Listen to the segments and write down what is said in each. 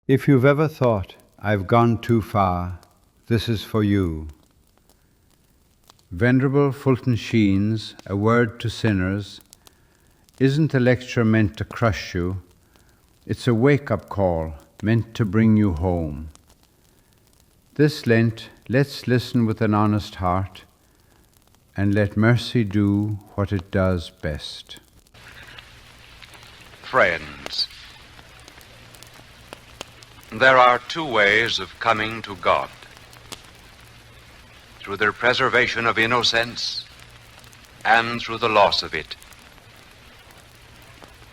If you've ever thought, I've gone too far, this is for you. Venerable Fulton Sheen's A Word to Sinners isn't a lecture meant to crush you. It's a wake-up call meant to bring you home. This Lent, let's listen with an honest heart and let mercy do what it does best. Friends, there are two ways of coming to God: through the preservation of innocence and through the loss of it.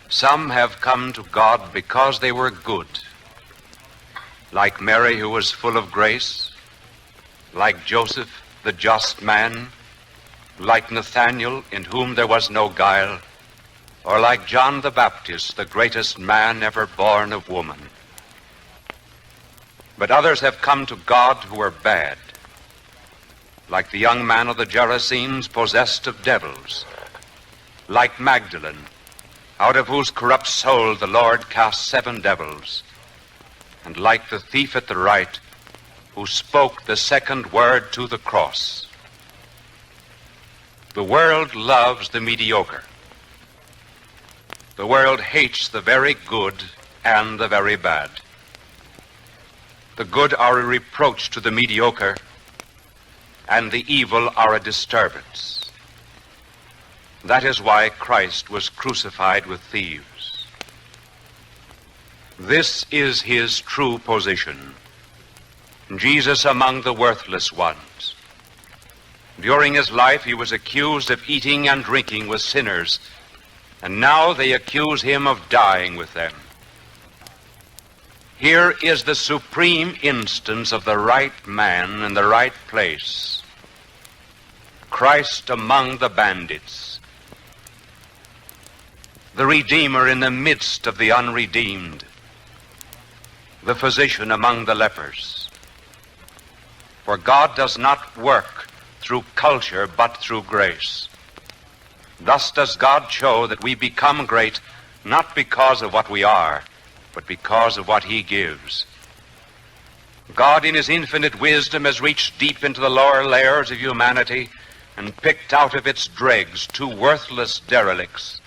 Some have come to God because they were good, like Mary, who was full of grace, like Joseph, the just man, like Nathanael, in whom there was no guile, or like John the Baptist, the greatest man ever born of woman. But others have come to God who are bad, like the young man of the Gerasenes, possessed of devils, like Magdalene, out of whose corrupt soul the Lord cast 7 devils, and like the thief at the right, who spoke the second word to the cross. The world loves the mediocre. The world hates the very good and the very bad. The good are a reproach to the mediocre, and the evil are a disturbance. That is why Christ was crucified with thieves. This is his true position. Jesus among the worthless ones. During his life he was accused of eating and drinking with sinners, and now they accuse him of dying with them. Here is the supreme instance of the right man in the right place. Christ among the bandits. The Redeemer in the midst of the unredeemed. The physician among the lepers. For God does not work through culture, but through grace. Thus does God show that we become great, not because of what we are, but because of what he gives. God in his infinite wisdom has reached deep into the lower layers of humanity and picked out of its dregs 2 worthless derelicts,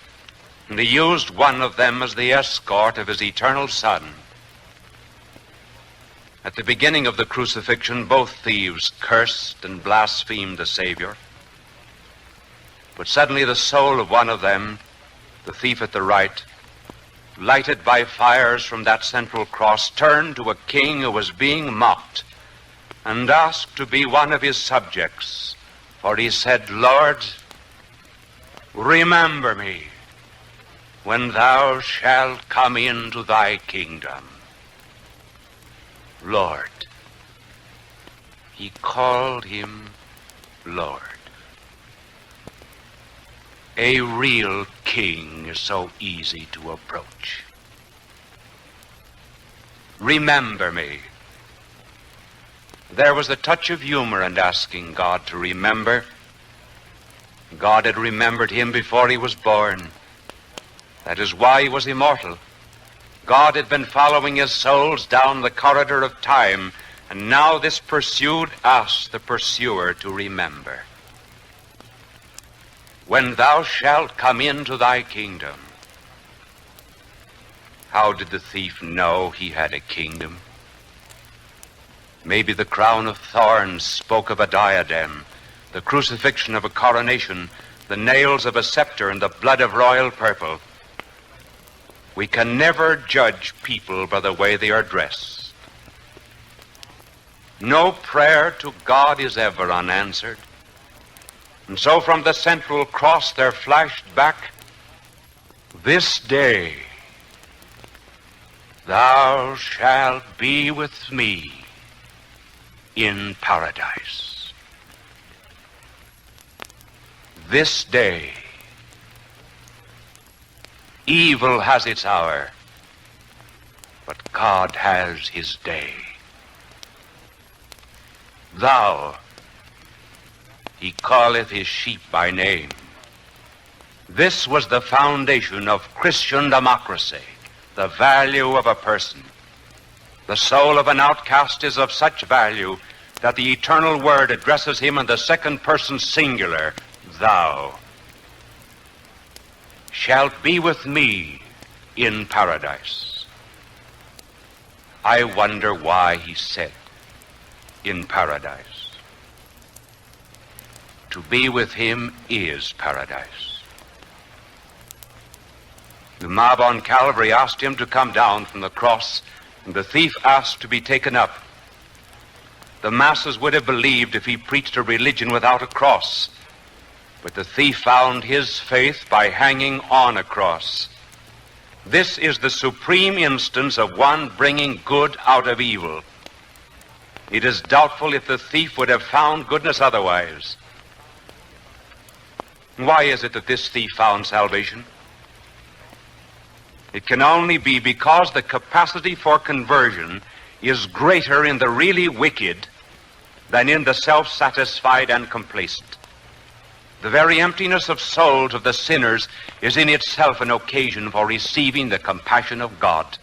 and he used one of them as the escort of his eternal Son. At the beginning of the crucifixion, both thieves cursed and blasphemed the Savior. But suddenly the soul of one of them, the thief at the right, lighted by fires from that central cross, turned to a king who was being mocked and asked to be one of his subjects. For he said, Lord, remember me when thou shalt come into thy kingdom. Lord. He called him Lord. A real king is so easy to approach. Remember me. There was a touch of humor in asking God to remember. God had remembered him before he was born. That is why he was immortal. God had been following his souls down the corridor of time, and now this pursued us, the pursuer, to remember. When thou shalt come into thy kingdom. How did the thief know he had a kingdom? Maybe the crown of thorns spoke of a diadem, the crucifixion of a coronation, the nails of a scepter, and the blood of royal purple. We can never judge people by the way they are dressed. No prayer to God is ever unanswered. And so from the central cross there flashed back, this day thou shalt be with me in paradise. This day. Evil has its hour, but God has his day. Thou, he calleth his sheep by name. This was the foundation of Christian democracy, the value of a person. The soul of an outcast is of such value that the eternal word addresses him in the second person singular, thou shalt be with me in paradise. I wonder why he said in paradise. To be with him is paradise. The mob on Calvary asked him to come down from the cross, and the thief asked to be taken up. The masses would have believed if he preached a religion without a cross, but the thief found his faith by hanging on a cross. This is the supreme instance of one bringing good out of evil. It is doubtful if the thief would have found goodness otherwise. Why is it that this thief found salvation? It can only be because the capacity for conversion is greater in the really wicked than in the self-satisfied and complacent. The very emptiness of souls of the sinners is in itself an occasion for receiving the compassion of God.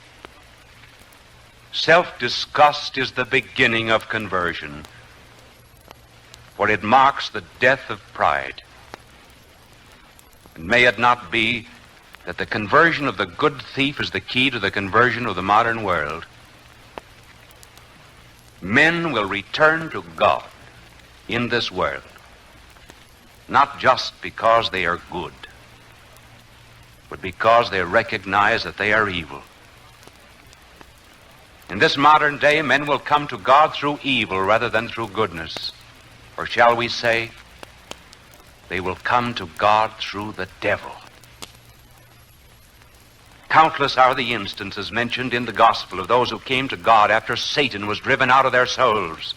Self-disgust is the beginning of conversion, for it marks the death of pride. And may it not be that the conversion of the good thief is the key to the conversion of the modern world. Men will return to God in this world, not just because they are good, but because they recognize that they are evil. In this modern day, men will come to God through evil rather than through goodness. Or shall we say, they will come to God through the devil. Countless are the instances mentioned in the gospel of those who came to God after Satan was driven out of their souls.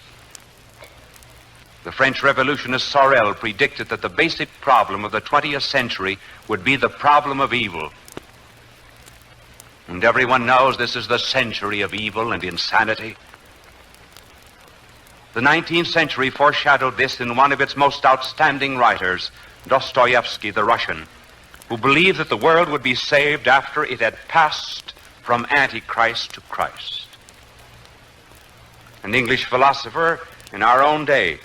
The French revolutionist Sorel predicted that the basic problem of the 20th century would be the problem of evil. And everyone knows this is the century of evil and insanity. The 19th century foreshadowed this in one of its most outstanding writers, Dostoevsky, the Russian, who believed that the world would be saved after it had passed from Antichrist to Christ. An English philosopher in our own day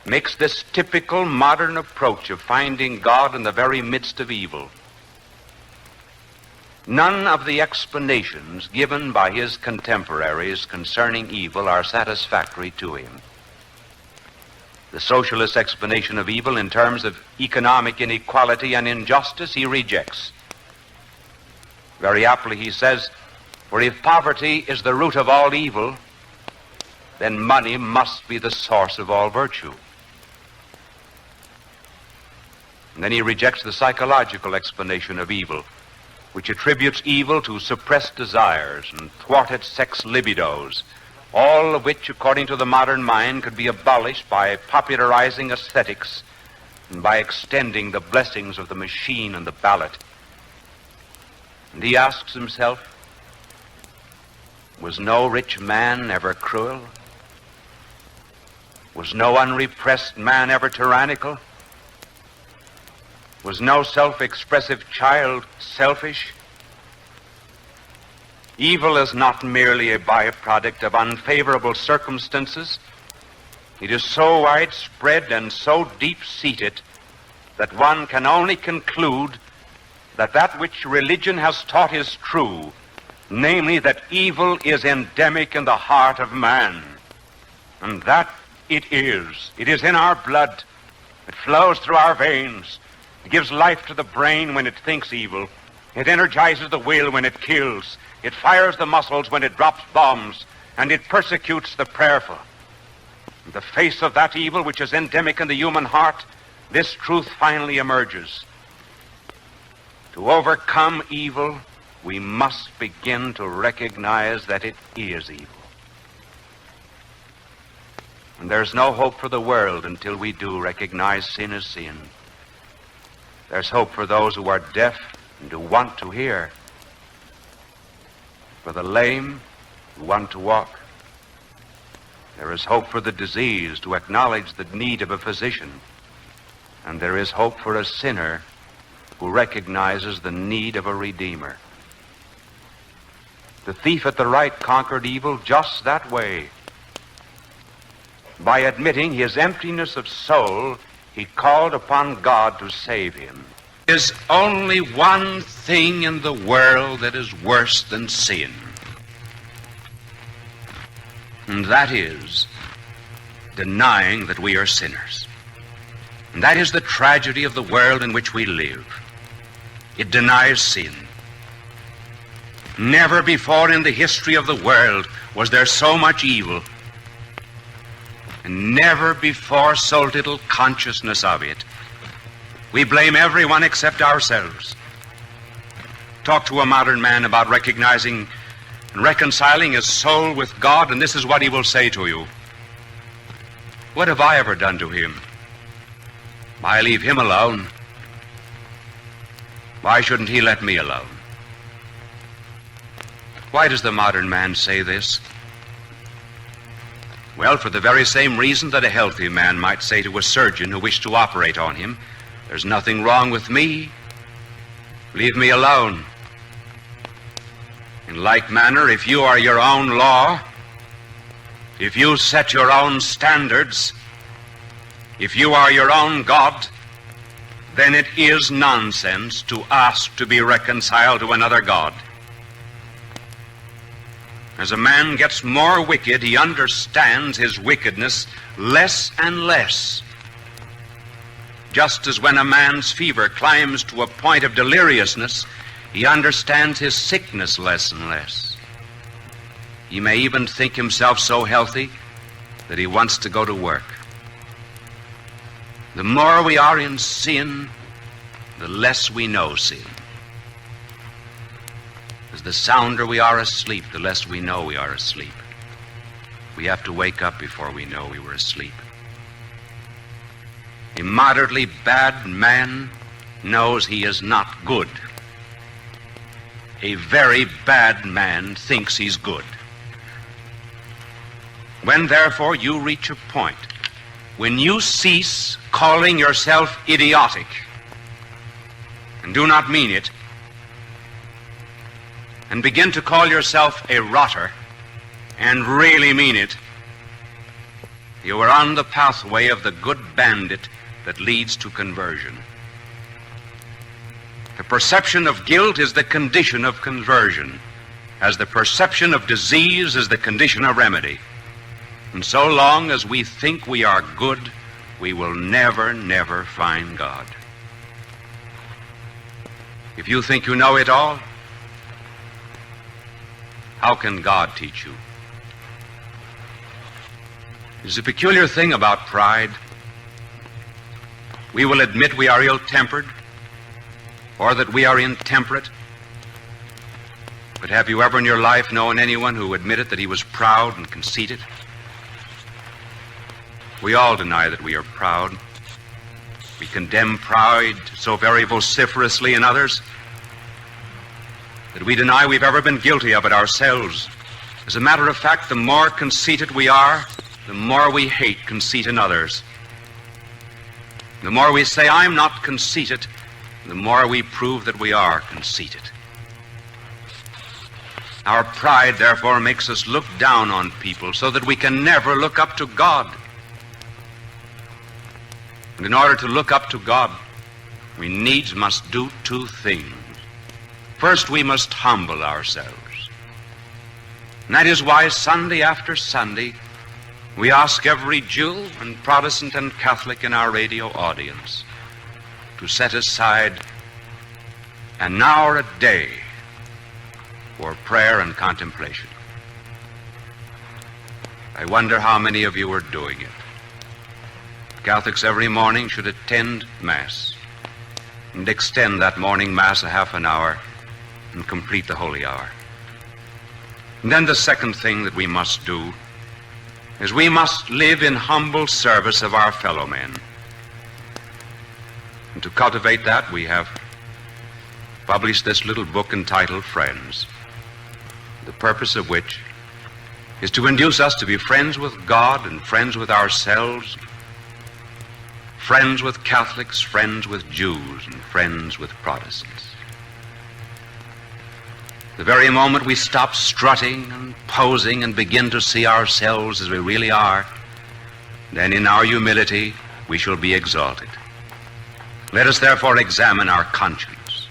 makes this typical modern approach of finding God in the very midst of evil. None of the explanations given by his contemporaries concerning evil are satisfactory to him. The socialist explanation of evil in terms of economic inequality and injustice he rejects. Very aptly he says, for if poverty is the root of all evil, then money must be the source of all virtue. And then he rejects the psychological explanation of evil, which attributes evil to suppressed desires and thwarted sex libidos, all of which, according to the modern mind, could be abolished by popularizing aesthetics and by extending the blessings of the machine and the ballot. And he asks himself, was no rich man ever cruel? Was no unrepressed man ever tyrannical? Was no self-expressive child selfish? Evil is not merely a byproduct of unfavorable circumstances. It is so widespread and so deep-seated that one can only conclude that that which religion has taught is true, namely that evil is endemic in the heart of man. And that it is. It is in our blood. It flows through our veins. It gives life to the brain when it thinks evil. It energizes the will when it kills. It fires the muscles when it drops bombs, and it persecutes the prayerful. In the face of that evil which is endemic in the human heart, this truth finally emerges. To overcome evil, we must begin to recognize that it is evil. And there's no hope for the world until we do recognize sin as sin. There's hope for those who are deaf and who want to hear, for the lame who want to walk. There is hope for the diseased to acknowledge the need of a physician, and there is hope for a sinner who recognizes the need of a Redeemer. The thief at the right conquered evil just that way. By admitting his emptiness of soul, he called upon God to save him. There is only one thing in the world that is worse than sin, and that is denying that we are sinners. And that is the tragedy of the world in which we live. It denies sin. Never before in the history of the world was there so much evil, and never before so little consciousness of it. We blame everyone except ourselves. Talk to a modern man about recognizing and reconciling his soul with God, and this is what he will say to you. What have I ever done to him? I leave him alone. Why shouldn't he let me alone? Why does the modern man say this? Well, for the very same reason that a healthy man might say to a surgeon who wished to operate on him, "There's nothing wrong with me. Leave me alone." In like manner, if you are your own law, if you set your own standards, if you are your own God, then it is nonsense to ask to be reconciled to another God. As a man gets more wicked, he understands his wickedness less and less. Just as when a man's fever climbs to a point of deliriousness, he understands his sickness less and less. He may even think himself so healthy that he wants to go to work. The more we are in sin, the less we know sin. As the sounder we are asleep, the less we know we are asleep. We have to wake up before we know we were asleep. A moderately bad man knows he is not good. A very bad man thinks he's good. When, therefore, you reach a point when you cease calling yourself idiotic and do not mean it, and begin to call yourself a rotter and really mean it, you are on the pathway of the good bandit that leads to conversion. The perception of guilt is the condition of conversion, as the perception of disease is the condition of remedy. And so long as we think we are good, we will never, never find God. If you think you know it all, how can God teach you? There's a peculiar thing about pride. We will admit we are ill-tempered or that we are intemperate. But have you ever in your life known anyone who admitted that he was proud and conceited? We all deny that we are proud. We condemn pride so very vociferously in others that we deny we've ever been guilty of it ourselves. As a matter of fact, the more conceited we are, the more we hate conceit in others. The more we say, "I'm not conceited," the more we prove that we are conceited. Our pride, therefore, makes us look down on people so that we can never look up to God. And in order to look up to God, we needs must do two things. First, we must humble ourselves. And that is why Sunday after Sunday, we ask every Jew and Protestant and Catholic in our radio audience to set aside an hour a day for prayer and contemplation. I wonder how many of you are doing it. Catholics every morning should attend Mass and extend that morning Mass a half an hour and complete the Holy Hour. And then the second thing that we must do is we must live in humble service of our fellow men. And to cultivate that, we have published this little book entitled Friends, the purpose of which is to induce us to be friends with God and friends with ourselves, friends with Catholics, friends with Jews, and friends with Protestants. The very moment we stop strutting and posing and begin to see ourselves as we really are, then in our humility we shall be exalted. Let us therefore examine our conscience.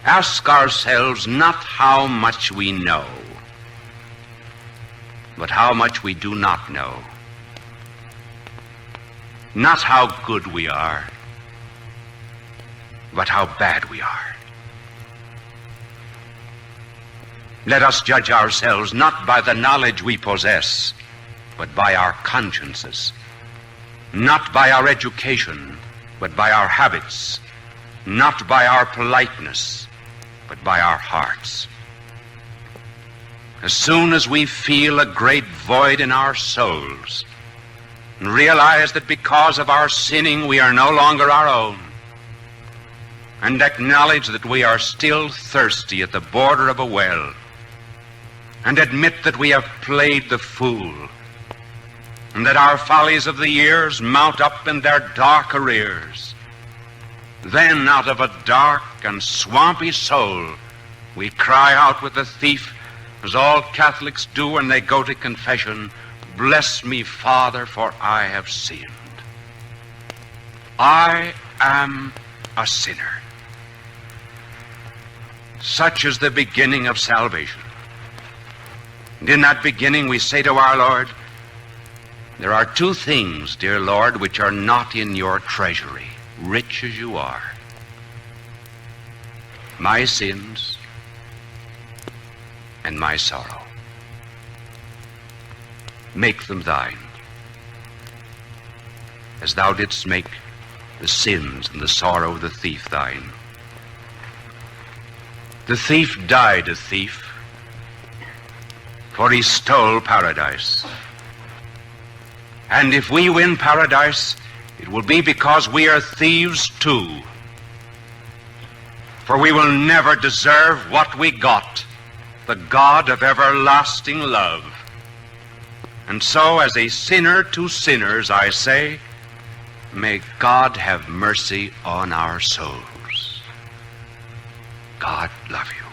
Ask ourselves not how much we know, but how much we do not know. Not how good we are, but how bad we are. Let us judge ourselves not by the knowledge we possess, but by our consciences. Not by our education, but by our habits. Not by our politeness, but by our hearts. As soon as we feel a great void in our souls, and realize that because of our sinning we are no longer our own, and acknowledge that we are still thirsty at the border of a well, and admit that we have played the fool, and that our follies of the years mount up in their dark arrears, then out of a dark and swampy soul we cry out with the thief, as all Catholics do when they go to confession, "Bless me, Father, for I have sinned. I am a sinner." Such is the beginning of salvation. And in that beginning we say to our Lord, "There are two things, dear Lord, which are not in your treasury, rich as you are. My sins and my sorrow. Make them thine, as thou didst make the sins and the sorrow of the thief thine." The thief died a thief, for he stole paradise. And if we win paradise, it will be because we are thieves too. For we will never deserve what we got, the God of everlasting love. And so, as a sinner to sinners, I say, may God have mercy on our souls. God love you.